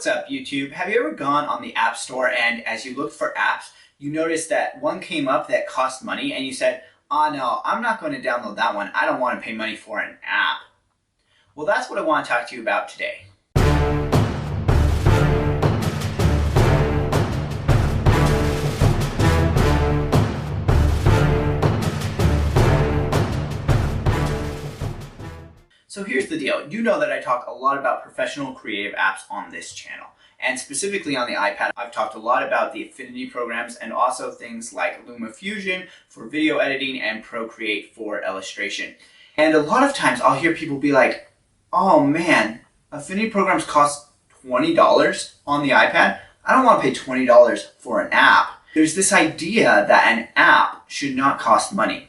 What's up, YouTube? Have you ever gone on the App Store and as you looked for apps, you noticed that one came up that cost money and you said, oh no, I'm not going to download that one. I don't want to pay money for an app. Well, that's what I want to talk to you about today. So here's the deal. You know that I talk a lot about professional creative apps on this channel. And specifically on the iPad, I've talked a lot about the Affinity programs and also things like LumaFusion for video editing and Procreate for illustration. And a lot of times I'll hear people be like, oh man, Affinity programs cost $20 on the iPad. I don't want to pay $20 for an app. There's this idea that an app should not cost money.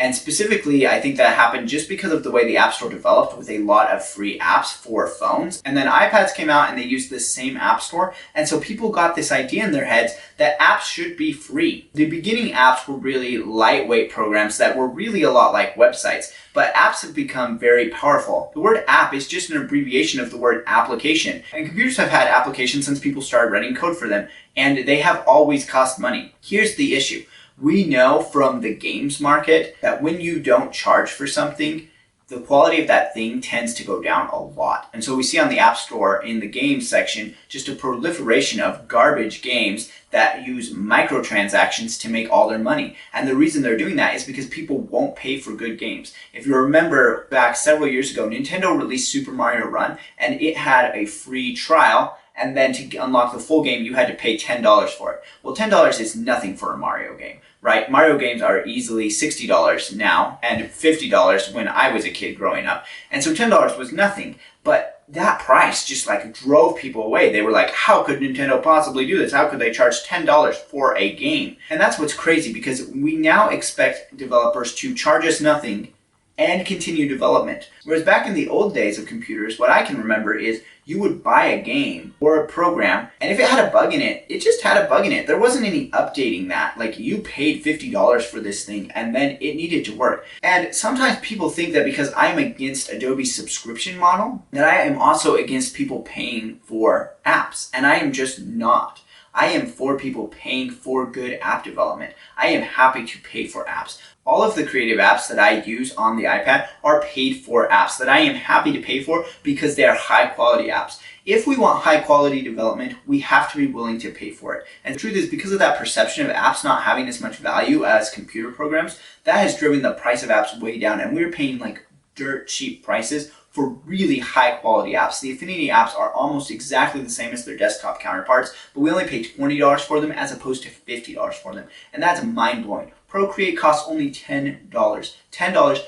And specifically, I think that happened just because of the way the App Store developed with a lot of free apps for phones. And then iPads came out and they used the same App Store. And so people got this idea in their heads that apps should be free. The beginning apps were really lightweight programs that were really a lot like websites. But apps have become very powerful. The word app is just an abbreviation of the word application. And computers have had applications since people started writing code for them. And they have always cost money. Here's the issue. We know from the games market that when you don't charge for something, the quality of that thing tends to go down a lot. And so we see on the App Store in the games section just a proliferation of garbage games that use microtransactions to make all their money. And the reason they're doing that is because people won't pay for good games. If you remember back several years ago, Nintendo released Super Mario Run and it had a free trial. And then to unlock the full game, you had to pay $10 for it. Well, $10 is nothing for a Mario game, right? Mario games are easily $60 now and $50 when I was a kid growing up. And so $10 was nothing. But that price just like drove people away. They were like, how could Nintendo possibly do this? How could they charge $10 for a game? And that's what's crazy because we now expect developers to charge us nothing and continue development. Whereas back in the old days of computers, what I can remember is you would buy a game or a program, and if it had a bug in it, it just had a bug in it. There wasn't any updating that. Like, you paid $50 for this thing, and then it needed to work. And sometimes people think that because I'm against Adobe's subscription model, that I am also against people paying for apps, and I am just not. I am for people paying for good app development. I am happy to pay for apps. All of the creative apps that I use on the iPad are paid for apps that I am happy to pay for because they are high quality apps. If we want high quality development, we have to be willing to pay for it. And the truth is, because of that perception of apps not having as much value as computer programs, that has driven the price of apps way down, and we're paying like dirt cheap prices for really high quality apps. The Affinity apps are almost exactly the same as their desktop counterparts, but we only pay $20 for them as opposed to $50 for them. And that's mind blowing. Procreate costs only $10. $10,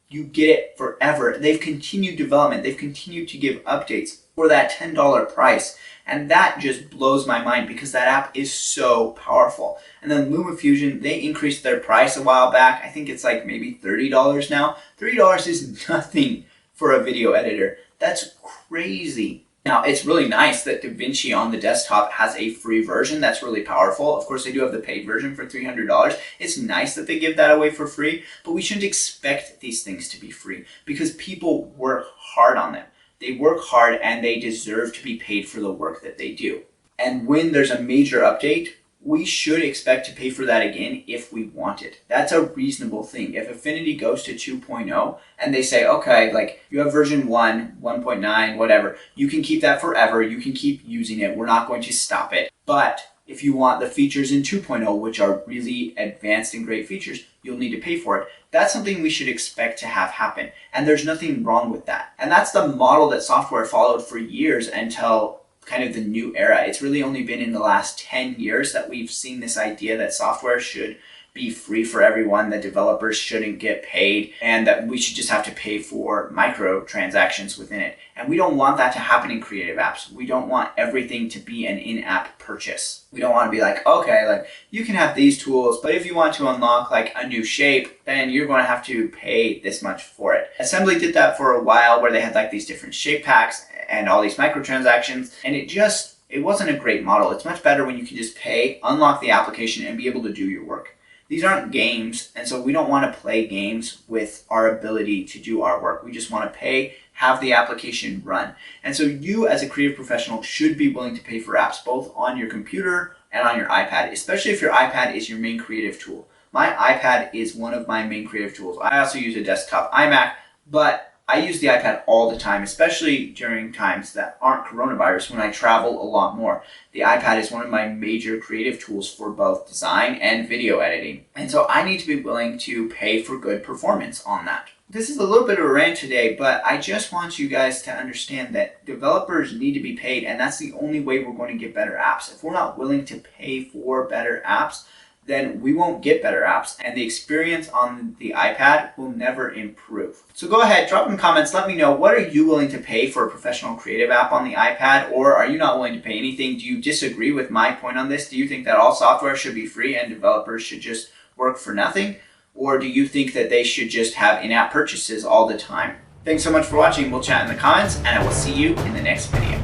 you get it forever. They've continued development. They've continued to give updates for that $10 price. And that just blows my mind because that app is so powerful. And then LumaFusion, they increased their price a while back. I think it's like maybe $30 now. $30 is nothing for a video editor. That's crazy. Now, it's really nice that DaVinci on the desktop has a free version that's really powerful. Of course, they do have the paid version for $300. It's nice that they give that away for free, but we shouldn't expect these things to be free because people work hard on them. They work hard and they deserve to be paid for the work that they do. And when there's a major update, we should expect to pay for that again if we want it. That's a reasonable thing. If Affinity goes to 2.0 and they say, okay, like you have version 1, 1.9, whatever, you can keep that forever. You can keep using it. We're not going to stop it. But if you want the features in 2.0, which are really advanced and great features, you'll need to pay for it. That's something we should expect to have happen. And there's nothing wrong with that. And that's the model that software followed for years until kind of the new era. It's really only been in the last 10 years that we've seen this idea that software should be free for everyone, that developers shouldn't get paid, and that we should just have to pay for microtransactions within it. And we don't want that to happen in creative apps. We don't want everything to be an in-app purchase. We don't want to be like, okay, like you can have these tools, but if you want to unlock like a new shape, then you're going to have to pay this much for it. Assembly did that for a while where they had like these different shape packs and all these microtransactions, and it wasn't a great model. It's much better when you can just pay, unlock the application, and be able to do your work. These aren't games, and so we don't want to play games with our ability to do our work. We just want to pay have the application run. And so you as a creative professional should be willing to pay for apps both on your computer and on your iPad, especially if your iPad is your main creative tool. My iPad is one of my main creative tools. I also use a desktop iMac, but I use the iPad all the time, especially during times that aren't coronavirus when I travel a lot more. The iPad is one of my major creative tools for both design and video editing. And so I need to be willing to pay for good performance on that. This is a little bit of a rant today, but I just want you guys to understand that developers need to be paid, and that's the only way we're going to get better apps. If we're not willing to pay for better apps, then we won't get better apps, and the experience on the iPad will never improve. So go ahead, drop in comments, let me know, what are you willing to pay for a professional creative app on the iPad, or are you not willing to pay anything? Do you disagree with my point on this? Do you think that all software should be free and developers should just work for nothing? Or do you think that they should just have in-app purchases all the time? Thanks so much for watching. We'll chat in the comments, and I will see you in the next video.